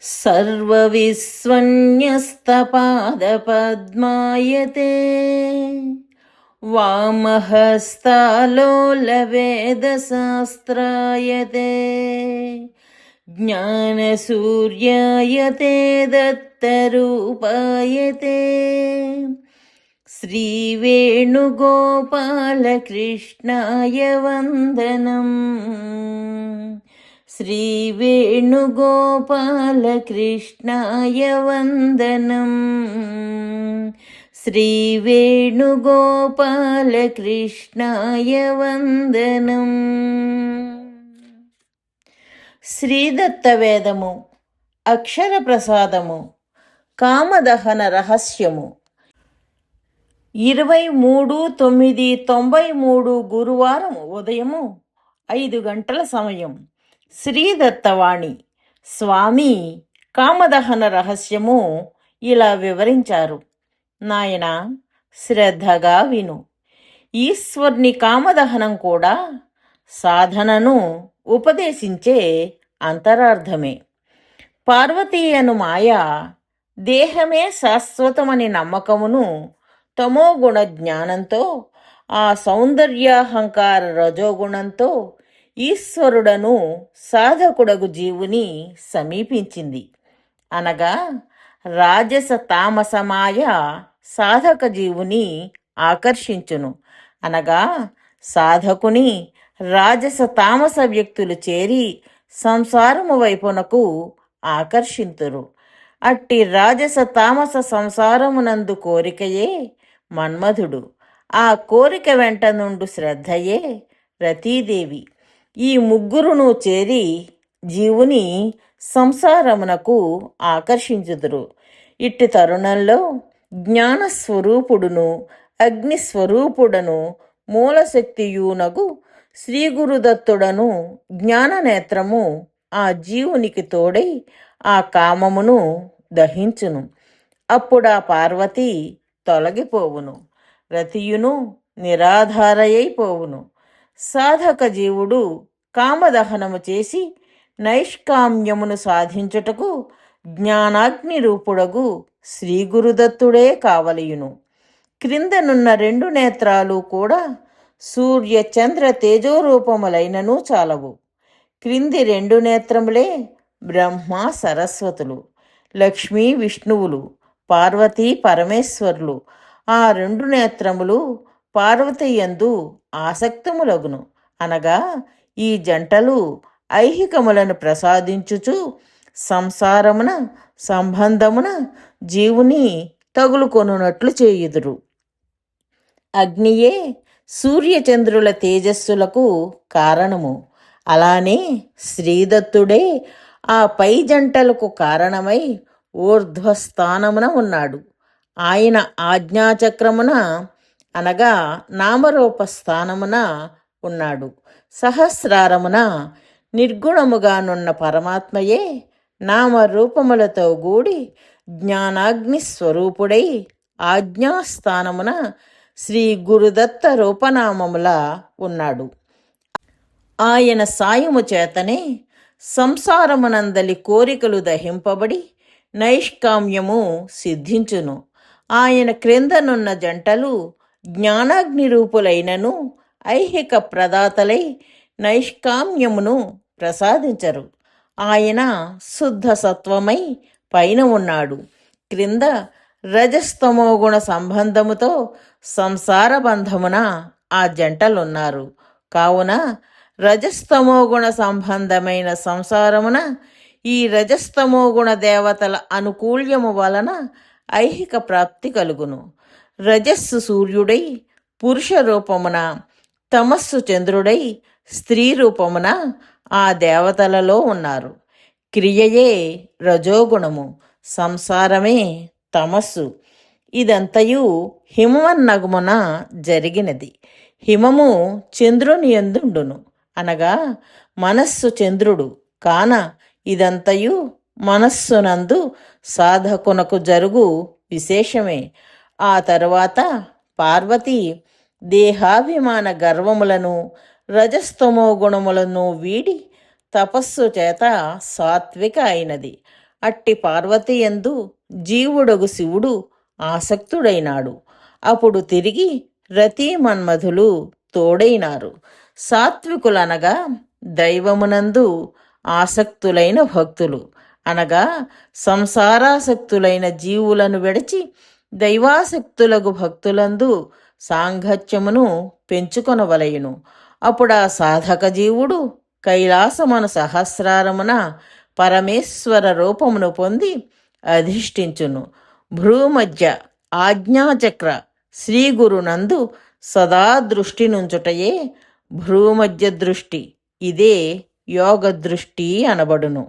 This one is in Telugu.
सर्वविस्वन्यस्तपादपद्मायते वामहस्तालोलवेदशास्त्रायते ज्ञानसूर्यायते दत्तरूपायते श्रीवेणुगोपालकृष्णाय वन्दनम्। श्रीवेणुगोपालकृष्णाय वन्दनम्। श्रीवेणुगोपालकृष्णाय वन्दनम्। శ్రీదత్తవేదము అక్షర ప్రసాదము కామదహన రహస్యము 23/9/93 గురువారం ఉదయము 5 గంటల సమయం. శ్రీదత్తవాణి స్వామి కామదహన రహస్యము ఇలా వివరించారు. నాయనా, శ్రద్ధగా విను. ఈశ్వర్ని కామదహనం కూడా సాధనను ఉపదేశించే అంతరార్థమే. పార్వతీ అను మాయ దేహమే శాశ్వతమని నమ్మకమును తమోగుణ జ్ఞానంతో, ఆ సౌందర్యాహంకార రజోగుణంతో ఈశ్వరుడను సాధకుడగు జీవుని సమీపించింది. అనగా రాజస తామసమాయ సాధక జీవుని ఆకర్షించును. అనగా సాధకుని రాజస తామస వ్యక్తులు చేరి సంసారము వైపునకు ఆకర్షింతురు. అట్టి రాజస తామస సంసారమునందు కోరికయే మన్మధుడు. ఆ కోరిక వెంట నుండు శ్రద్ధయే రతీదేవి. ఈ ముగ్గురును చేరి జీవుని సంసారమునకు ఆకర్షించుదురు. ఇట్టి తరుణంలో జ్ఞానస్వరూపుడును అగ్నిస్వరూపుడను మూలశక్తియునగు శ్రీ గురుదత్తుడను జ్ఞాననేత్రము ఆ జీవునికి తోడై ఆ కామమును దహించును. అప్పుడా పార్వతి తొలగిపోవును, రతియును నిరాధారయైపోవును. సాధక జీవుడు కామదహనము చేసి నైష్కామ్యమును సాధించుటకు జ్ఞానాగ్ని రూపుడగు శ్రీ గురుదత్తుడే కావలయును. క్రిందనున్న 2 నేత్రాలు కూడా సూర్య చంద్ర తేజోరూపములైనను చాలవు. క్రింది 2 నేత్రములే బ్రహ్మ సరస్వతులు, లక్ష్మీ విష్ణువులు, పార్వతీ పరమేశ్వరులు. ఆ 2 నేత్రములు పార్వతి యందు ఆసక్తములగును. అనగా ఈ జంటలు ఐహికములను ప్రసాదించుచు సంసారమున సంబంధమున జీవుని తగులుకొనున్నట్లు చేయుదురు. అగ్నియే సూర్యచంద్రుల తేజస్సులకు కారణము. అలానే శ్రీదత్తుడే ఆ పై జంటలకు కారణమై ఊర్ధ్వస్థానమున ఉన్నాడు. ఆయన ఆజ్ఞాచక్రమున అనగా నామరూప స్థానమున ఉన్నాడు. సహస్రారమున నిర్గుణముగానున్న పరమాత్మయే నామరూపములతో గూడి జ్ఞానాగ్ని స్వరూపుడై ఆజ్ఞాస్థానమున శ్రీ గురుదత్త రూపనామముల ఉన్నాడు. ఆయన సాయము చేతనే సంసారమునందలి కోరికలు దహింపబడి నైష్కామ్యము సిద్ధించును. ఆయన క్రిందనున్న జంటలు జ్ఞానాగ్ని రూపులైనను ఐహిక ప్రదాతలై నైష్కామ్యమును ప్రసాదించరు. ఆయన శుద్ధ సత్వమై పైన ఉన్నాడు. క్రింద రజస్తమోగుణ సంబంధముతో సంసార బంధమున ఆ జంటలున్నారు. కావున రజస్తమోగుణ సంబంధమైన సంసారమున ఈ రజస్తమోగుణ దేవతల అనుకూల్యము వలన ఐహిక ప్రాప్తి కలుగును. రజస్సు సూర్యుడై పురుష రూపమున, తమస్సు చంద్రుడై స్త్రీ రూపమున ఆ దేవతలలో ఉన్నారు. క్రియయే రజోగుణము, సంసారమే తమస్సు. ఇదంతయు హిమవన్నగమున జరిగినది. హిమము చంద్రుని యందుండును. అనగా మనస్సు చంద్రుడు కాన ఇదంతయు మనస్సునందు సాధకునకు జరుగు విశేషమే. ఆ తరువాత పార్వతి దేహాభిమాన గర్వములను రజస్తమో గుణములను వీడి తపస్సు చేత సాత్విక అయినది. అట్టి పార్వతీయందు జీవుడగు శివుడు ఆసక్తుడైనాడు. అప్పుడు తిరిగి రతీ మన్మధులు తోడైనారు. సాత్వికులనగా దైవమునందు ఆసక్తులైన భక్తులు, అనగా సంసారాసక్తులైన జీవులను విడిచి దైవాసక్తులకు భక్తులందు సాంగత్యమును పెంచుకొనవలయును. అప్పుడా సాధక జీవుడు కైలాసమను సహస్రారమున పరమేశ్వర రూపమును పొంది అధిష్ఠించును. భ్రూమధ్య ఆజ్ఞాచక్ర శ్రీగురునందు సదా దృష్టి నుంచుటయే భ్రూమధ్య దృష్టి. ఇదే యోగ దృష్టి అనబడును.